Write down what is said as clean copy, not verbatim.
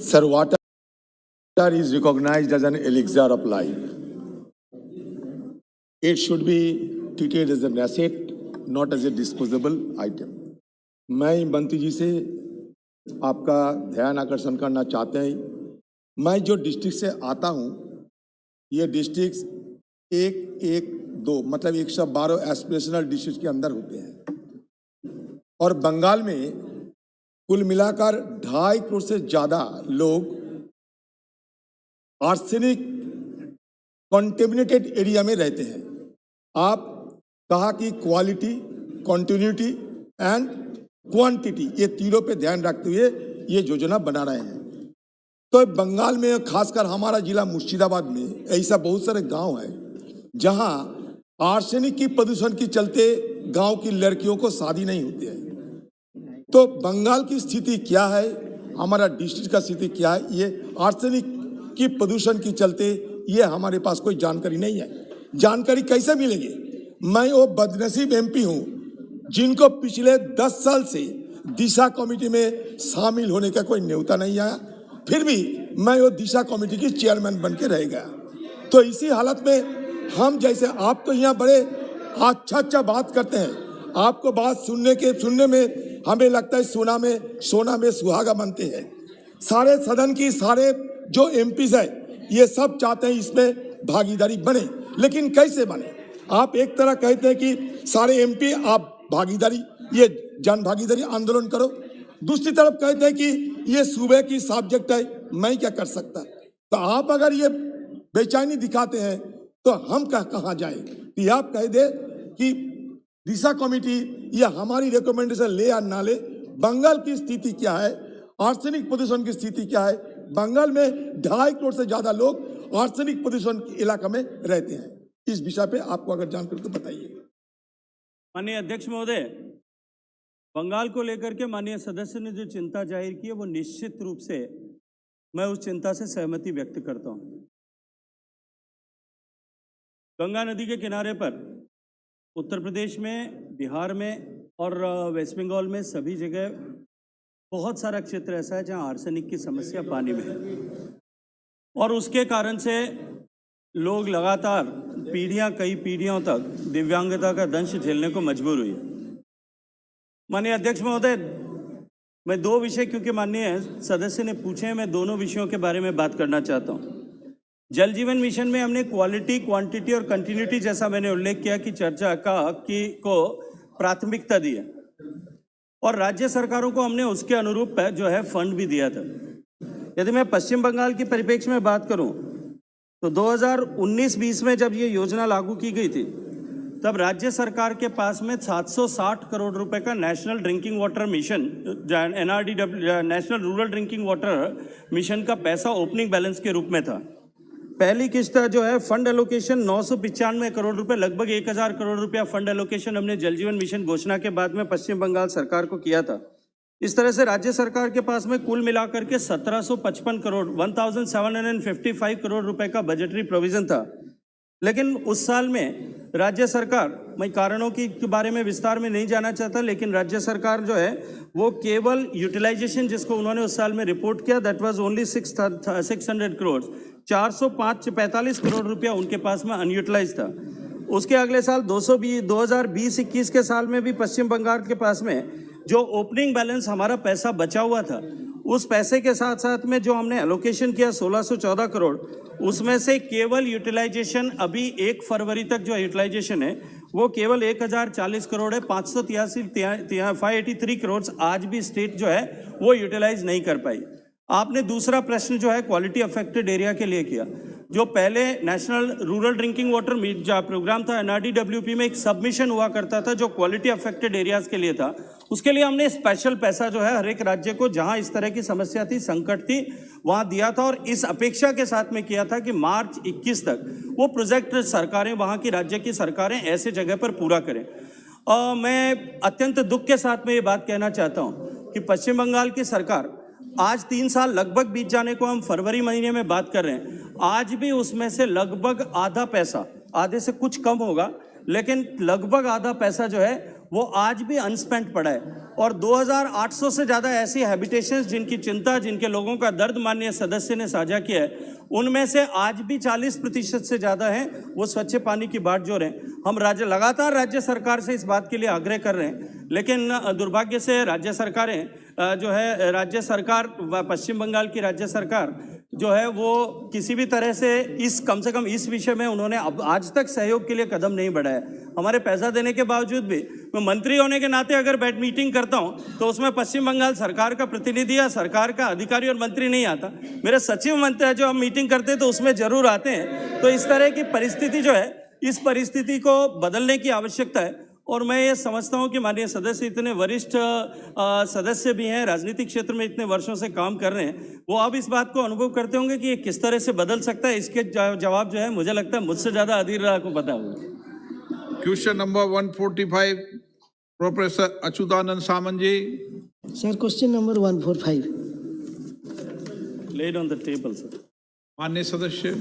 Sir, water is recognized as an elixir of life. It should be treated as an asset, not as a disposable item. मैं मंत्री जी से आपका ध्यान आकर्षण करना चाहते हैं। मैं जो डिस्ट्रिक्ट से आता हूँ, ये डिस्ट्रिक्ट 112 मतलब 112 एस्पिरेशनल डिस्ट्रिक्ट के अंदर होते हैं और बंगाल में कुल मिलाकर 2.5 करोड़ से ज़्यादा लोग आर्सेनिक कॉन्टेमिनेटेड एरिया में रहते हैं। आप कहा कि क्वालिटी, कंटिन्यूटी एंड क्वांटिटी, ये तीनों पे ध्यान रखते हुए ये योजना बना रहे हैं। तो बंगाल में खासकर हमारा जिला मुर्शिदाबाद में ऐसा बहुत सारे गांव है जहां आर्सेनिक की प्रदूषण के चलते गांव की लड़कियों को शादी नहीं होती है। तो बंगाल की स्थिति क्या है, हमारा डिस्ट्रिक्ट का स्थिति क्या है, ये आर्सेनिक की प्रदूषण के चलते ये हमारे पास कोई जानकारी नहीं है। जानकारी कैसे मिलेगी? मैं वो बदनसीब एमपी हूं जिनको पिछले 10 साल से दिशा कमेटी में शामिल होने का कोई न्योता नहीं आया, फिर भी मैं वो दिशा कमेटी की चेयरमैन बन के रह गया। तो इसी हालत में हम जैसे आप तो यहाँ बड़े अच्छा बात करते हैं, आपको बात सुनने में हमें लगता है सोना में सुहागा बनते हैं। सारे सदन की सारे जो एमपीज है ये सब चाहते हैं इसमें भागीदारी बने, लेकिन कैसे बने? आप एक तरह कहते हैं कि सारे एमपी आप भागीदारी, ये जन भागीदारी आंदोलन करो, दूसरी तरफ कहते हैं कि ये सूबे की सब्जेक्ट है, मैं क्या कर सकता? तो आप अगर ये बेचैनी दिखाते हैं तो हम कहाँ जाए? कि आप कह दे कि दिशा कमेटी या हमारी रिकमेंडेशन ले या ना ले, बंगाल की स्थिति क्या है, आर्सेनिक प्रदूषण की स्थिति क्या है? बंगाल में 2.5 करोड़ से ज्यादा लोग आर्सेनिक प्रदूषण इलाका में रहते हैं। इस विषय पे आपको अगर जानकारी तो बताइए। माननीय अध्यक्ष महोदय, बंगाल को लेकर के माननीय सदस्य ने जो चिंता जाहिर की है वो निश्चित रूप से मैं उस चिंता से सहमति व्यक्त करता हूं। गंगा नदी के किनारे पर उत्तर प्रदेश में, बिहार में और वेस्ट बंगाल में सभी जगह बहुत सारा क्षेत्र ऐसा है जहां आर्सेनिक की समस्या पानी में है और उसके कारण से लोग लगातार कई पीढ़ियों तक दिव्यांगता का दंश झेलने को मजबूर हुई। माननीय अध्यक्ष महोदय, मैं 2 विषय क्योंकि माननीय सदस्य ने पूछे हैं, मैं दोनों विषयों के बारे में बात करना चाहता हूं। जल जीवन मिशन में हमने क्वालिटी, क्वांटिटी और कंटिन्यूटी जैसा मैंने उल्लेख किया कि चर्चा को प्राथमिकता दी है और राज्य सरकारों को हमने उसके अनुरूप जो है फंड भी दिया था। यदि मैं पश्चिम बंगाल की परिप्रेक्ष्य में बात करूं तो 2019-20 में जब ये योजना लागू की गई थी तब राज्य सरकार के पास में 760 करोड़ रुपए का national drinking water mission, NRDW, national rural drinking water mission का पैसा ओपनिंग बैलेंस के रूप में था। पहली किस्त जो है फंड एलोकेशन 995 करोड़ रुपए, लगभग 1000 करोड़ रुपया फंड एलोकेशन हमने जल जीवन मिशन घोषणा के बाद में पश्चिम बंगाल सरकार को किया था। इस तरह से राज्य सरकार के पास में कुल मिलाकर के 1755 करोड़ 1755 करोड़ रुपए का बजटरी प्रोविजन था। लेकिन उस साल में राज्य सरकार, मैं कारणों के बारे में विस्तार में नहीं जाना चाहता, लेकिन राज्य सरकार जो है वो केवल यूटिलाइजेशन जिसको उन्होंने उस साल में रिपोर्ट किया, that was only 600 crore, 445 crore रुपया उनके पास में अनयूटिलाइज था। उसके अगले साल 2020-21 के साल में भी पश्चिम बंगाल के पास में जो ओपनिंग बैलेंस हमारा पैसा बचा हुआ था, उस पैसे के साथ साथ में जो हमने एलोकेशन किया 1614 करोड़, उसमें से केवल यूटिलाइजेशन अभी 1 फरवरी तक जो यूटिलाइजेशन है वो केवल 1040 करोड़ है। 583 करोड़ आज भी स्टेट जो है वो यूटिलाइज नहीं कर पाई। आपने दूसरा प्रश्न जो है क्वालिटी अफेक्टेड एरिया के लिए किया। जो पहले national rural drinking water programme था NRDWP में एक सबमिशन हुआ करता था जो क्वालिटी अफेक्टेड एरियाज के लिए था, उसके लिए हमने स्पेशल पैसा जो है हर एक राज्य को जहां इस तरह की समस्या थी, संकट थी, वहां दिया था और इस अपेक्षा के साथ में किया था कि मार्च 21 तक वो प्रोजेक्ट सरकारें, वहां की राज्य की सरकारें ऐसे जगह पर पूरा करें। मैं अत्यंत दुख के साथ में ये बात कहना चाहता हूँ कि पश्चिम बंगाल की सरकार आज 3 साल लगभग बीत जाने को हम फरवरी महीने में बात कर रहे हैं, आज भी उसमें से लगभग आधा पैसा, आधे से कुछ कम होगा, लेकिन लगभग आधा पैसा जो है वो आज भी अनस्पेंट पड़ा है। और 2800 से ज़्यादा ऐसी हैबिटेशंस जिनकी चिंता, जिनके लोगों का दर्द माननीय सदस्य ने साझा किया है, उनमें से आज भी 40% से ज़्यादा हैं वो स्वच्छ पानी की बाट जोड़ हैं। हम लगातार राज्य सरकार से इस बात के लिए आग्रह कर रहे हैं, लेकिन दुर्भाग्य से राज्य सरकारें राज्य सरकार व पश्चिम बंगाल की राज्य सरकार जो है वो किसी भी तरह से कम से कम इस विषय में उन्होंने अब आज तक सहयोग के लिए कदम नहीं बढ़ाया। हमारे पैसा देने के बावजूद भी मैं मंत्री होने के नाते अगर मीटिंग करता हूं तो उसमें पश्चिम बंगाल सरकार का प्रतिनिधि या सरकार का अधिकारी और मंत्री नहीं आता। मेरे सचिव मंत्री जो हम मीटिंग करते हैं तो उसमें जरूर आते हैं। तो इस तरह की परिस्थिति जो है, इस परिस्थिति को बदलने की आवश्यकता है। और मैं ये समझता हूं कि माननीय सदस्य इतने वरिष्ठ सदस्य भी हैं, राजनीतिक क्षेत्र में इतने वर्षों से काम कर रहे हैं, वो अब इस बात को अनुभव करते होंगे कि ये किस तरह से बदल सकता है। इसके जवाब जो है मुझे लगता है मुझसे ज़्यादा अधीर को पता होगा। Question number 145, Professor Achyutanand Samanji. Sir, question number 145. Laid on the table, sir. माननीय सदस्य